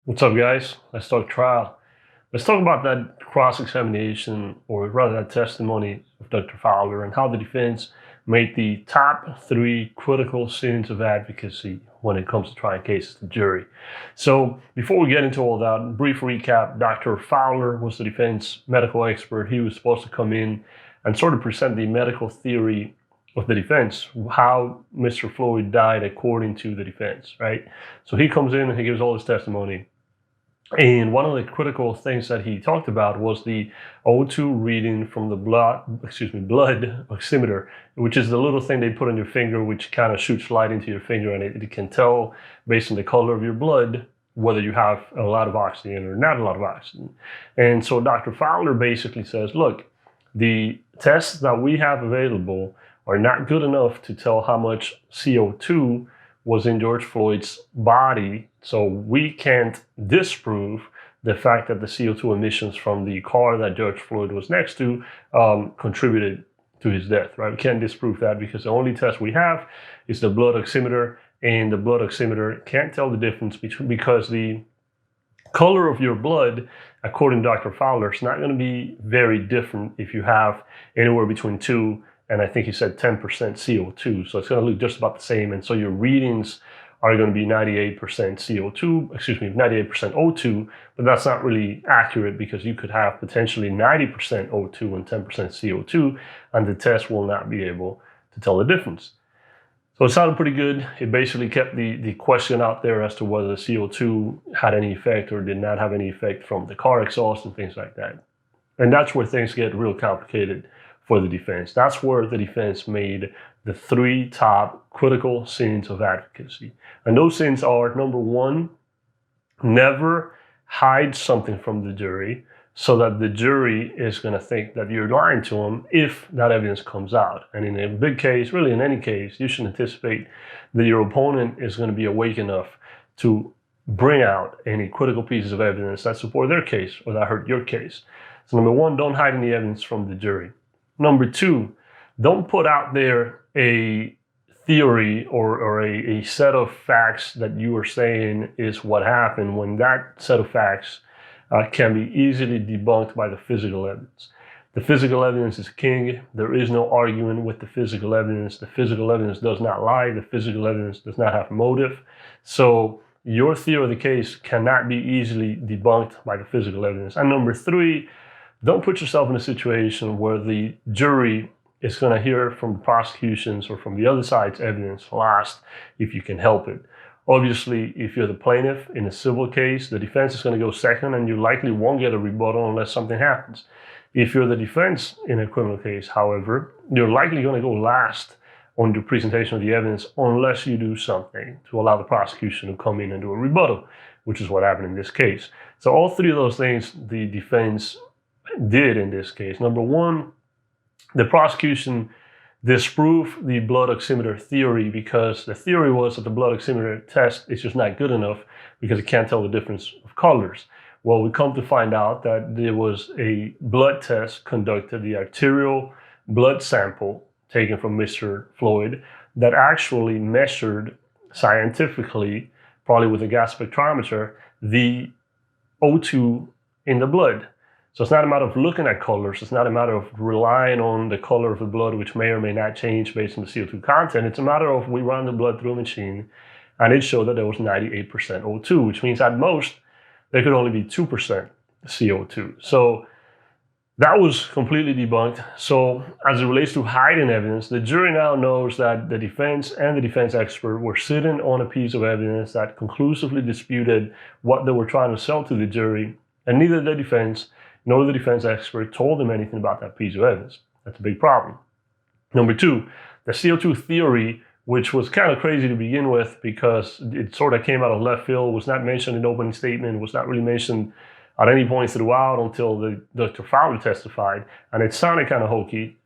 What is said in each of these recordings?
What's up, guys? Let's talk trial. Let's talk about that cross-examination, or rather that testimony of Dr. Fowler, and how the defense made the top three critical sins of advocacy when it comes to trying cases to jury. So before we get into all that, brief recap. Dr. Fowler was the defense medical expert. He was supposed to come in and sort of present the medical theory of the defense, how Mr. Floyd died according to the defense, right? So he comes in and he gives all his testimony. And one of the critical things that he talked about was the O2 reading from the blood oximeter, which is the little thing they put on your finger, which kind of shoots light into your finger, and it can tell based on the color of your blood whether you have a lot of oxygen or not a lot of oxygen. And so Dr. Fowler basically says, look, the tests that we have available are not good enough to tell how much CO2 was in George Floyd's body, so we can't disprove the fact that the CO2 emissions from the car that George Floyd was next to contributed to his death, right? We can't disprove that because the only test we have is the blood oximeter, and the blood oximeter can't tell the difference because the color of your blood, according to Dr. Fowler, is not going to be very different if you have anywhere between 2 and I think he said 10% CO2. So it's going to look just about the same. And so your readings are going to be 98% CO2, 98% O2, but that's not really accurate because you could have potentially 90% O2 and 10% CO2, and the test will not be able to tell the difference. So it sounded pretty good. It basically kept the question out there as to whether the CO2 had any effect or did not have any effect from the car exhaust and things like that. And that's where things get real complicated for the defense. That's where the defense made the three top critical sins of advocacy. And those sins are, number one, never hide something from the jury so that the jury is going to think that you're lying to them if that evidence comes out. And in a big case, really in any case, you should anticipate that your opponent is going to be awake enough to bring out any critical pieces of evidence that support their case or that hurt your case. So number one, don't hide any evidence from the jury. Number two, don't put out there a theory or a set of facts that you are saying is what happened when that set of facts can be easily debunked by the physical evidence. The physical evidence is king. There is no arguing with the physical evidence. The physical evidence does not lie. The physical evidence does not have motive. So your theory of the case cannot be easily debunked by the physical evidence. And number three, don't put yourself in a situation where the jury is going to hear from the prosecution's or from the other side's evidence last if you can help it. Obviously, if you're the plaintiff in a civil case, the defense is going to go second and you likely won't get a rebuttal unless something happens. If you're the defense in a criminal case, however, you're likely going to go last on the presentation of the evidence unless you do something to allow the prosecution to come in and do a rebuttal, which is what happened in this case. So all three of those things the defense did in this case. Number one, the prosecution disproved the blood oximeter theory because the theory was that the blood oximeter test is just not good enough because it can't tell the difference of colors. Well, we come to find out that there was a blood test conducted, the arterial blood sample taken from Mr. Floyd, that actually measured scientifically, probably with a gas spectrometer, the O2 in the blood. So it's not a matter of looking at colors. It's not a matter of relying on the color of the blood, which may or may not change based on the CO2 content. It's a matter of we run the blood through a machine, and it showed that there was 98% O2, which means at most there could only be 2% CO2. So that was completely debunked. So as it relates to hiding evidence, the jury now knows that the defense and the defense expert were sitting on a piece of evidence that conclusively disputed what they were trying to sell to the jury, and neither the defense nor the defense expert told them anything about that piece of evidence. That's a big problem. Number two, the CO2 theory, which was kind of crazy to begin with because it sort of came out of left field, was not mentioned in the opening statement, was not really mentioned at any point throughout until Dr. Fowler testified. And it sounded kind of hokey,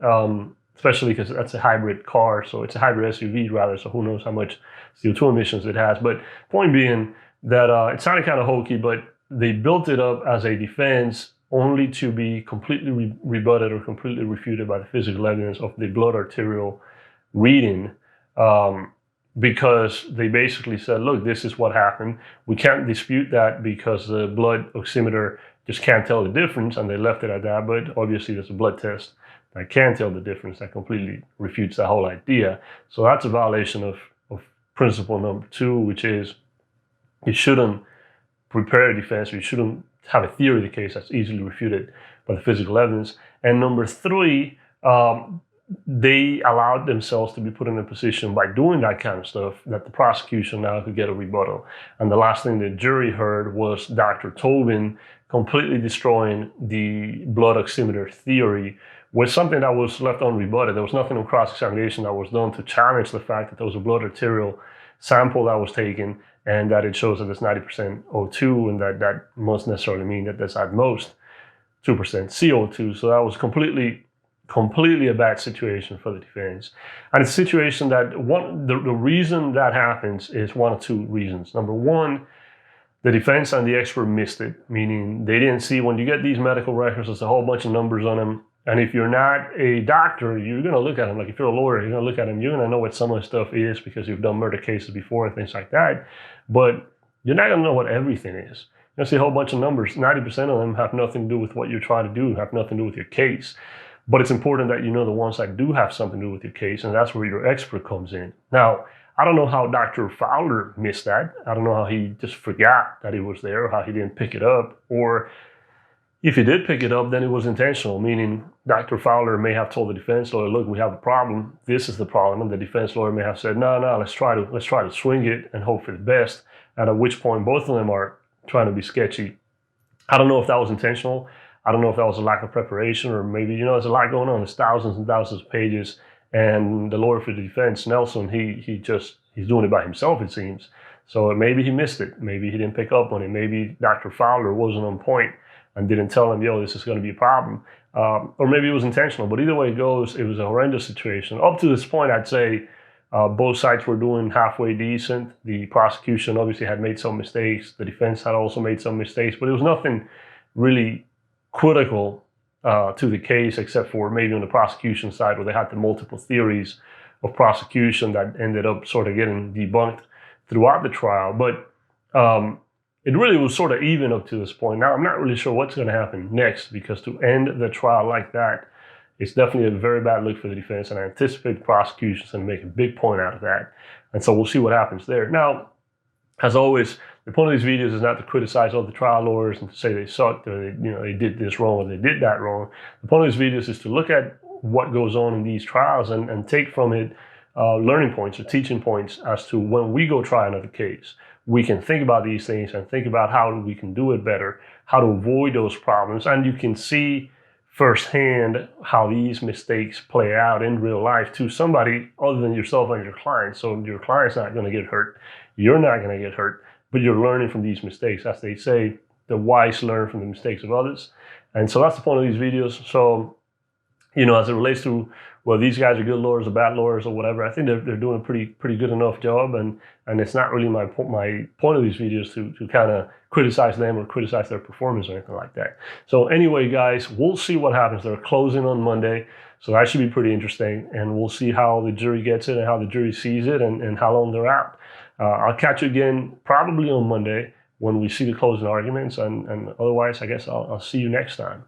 especially because that's a hybrid car, so it's a hybrid SUV rather, so who knows how much CO2 emissions it has. But point being that it sounded kind of hokey, but they built it up as a defense only to be completely rebutted or completely refuted by the physical evidence of the blood arterial reading because they basically said, look, this is what happened. We can't dispute that because the blood oximeter just can't tell the difference, and they left it at that. But obviously there's a blood test that can tell the difference. That completely refutes the whole idea. So that's a violation of principle number 2, which is you shouldn't prepare a defense, or you shouldn't have a theory of the case that's easily refuted by the physical evidence. And number 3, they allowed themselves to be put in a position by doing that kind of stuff that the prosecution now could get a rebuttal. And the last thing the jury heard was Dr. Chauvin completely destroying the blood oximeter theory with something that was left unrebutted. There was nothing in cross-examination that was done to challenge the fact that there was a blood arterial sample that was taken and that it shows that it's 90% O2, and that must necessarily mean that there's at most 2% CO2. So that was completely a bad situation for the defense. And it's a situation that the reason that happens is one of 2 reasons. Number 1, the defense and the expert missed it, meaning they didn't see, when you get these medical records, there's a whole bunch of numbers on them. And if you're not a doctor, you're going to look at them. Like if you're a lawyer, you're going to look at them. You're going to know what some of the stuff is because you've done murder cases before and things like that. But you're not going to know what everything is. You're going to see a whole bunch of numbers. 90% of them have nothing to do with what you're trying to do, have nothing to do with your case. But it's important that you know the ones that do have something to do with your case, and that's where your expert comes in. Now, I don't know how Dr. Fowler missed that. I don't know how he just forgot that he was there, or how he didn't pick it up, or if he did pick it up, then it was intentional, meaning Dr. Fowler may have told the defense lawyer, look, we have a problem. This is the problem. And the defense lawyer may have said, no, let's try to swing it and hope for the best. And at which point both of them are trying to be sketchy. I don't know if that was intentional. I don't know if that was a lack of preparation, or maybe, there's a lot going on. There's thousands and thousands of pages. And the lawyer for the defense, Nelson, he's doing it by himself, it seems. So maybe he missed it. Maybe he didn't pick up on it. Maybe Dr. Fowler wasn't on point and didn't tell him, this is going to be a problem. Or maybe it was intentional. But either way it goes, it was a horrendous situation. Up to this point, I'd say both sides were doing halfway decent. The prosecution obviously had made some mistakes. The defense had also made some mistakes. But it was nothing really critical to the case, except for maybe on the prosecution side, where they had the multiple theories of prosecution that ended up sort of getting debunked throughout the trial. But it really was sort of even up to this point. Now, I'm not really sure what's going to happen next, because to end the trial like that, it's definitely a very bad look for the defense, and I anticipate the prosecution's going to make a big point out of that. And so we'll see what happens there. Now, as always, the point of these videos is not to criticize other trial lawyers and to say they sucked, or they did this wrong, or they did that wrong. The point of these videos is to look at what goes on in these trials and take from it learning points or teaching points as to when we go try another case, we can think about these things and think about how we can do it better, how to avoid those problems. And you can see firsthand how these mistakes play out in real life to somebody other than yourself and your client. So your client's not going to get hurt. You're not going to get hurt, but you're learning from these mistakes. As they say, the wise learn from the mistakes of others. And so that's the point of these videos. So, as it relates to, well, these guys are good lawyers or bad lawyers or whatever, I think they're doing a pretty good enough job. And it's not really my point of these videos to kind of criticize them or criticize their performance or anything like that. So anyway, guys, we'll see what happens. They're closing on Monday, so that should be pretty interesting. And we'll see how the jury gets it and how the jury sees it and how long they're out. I'll catch you again probably on Monday when we see the closing arguments. And otherwise, I guess I'll see you next time.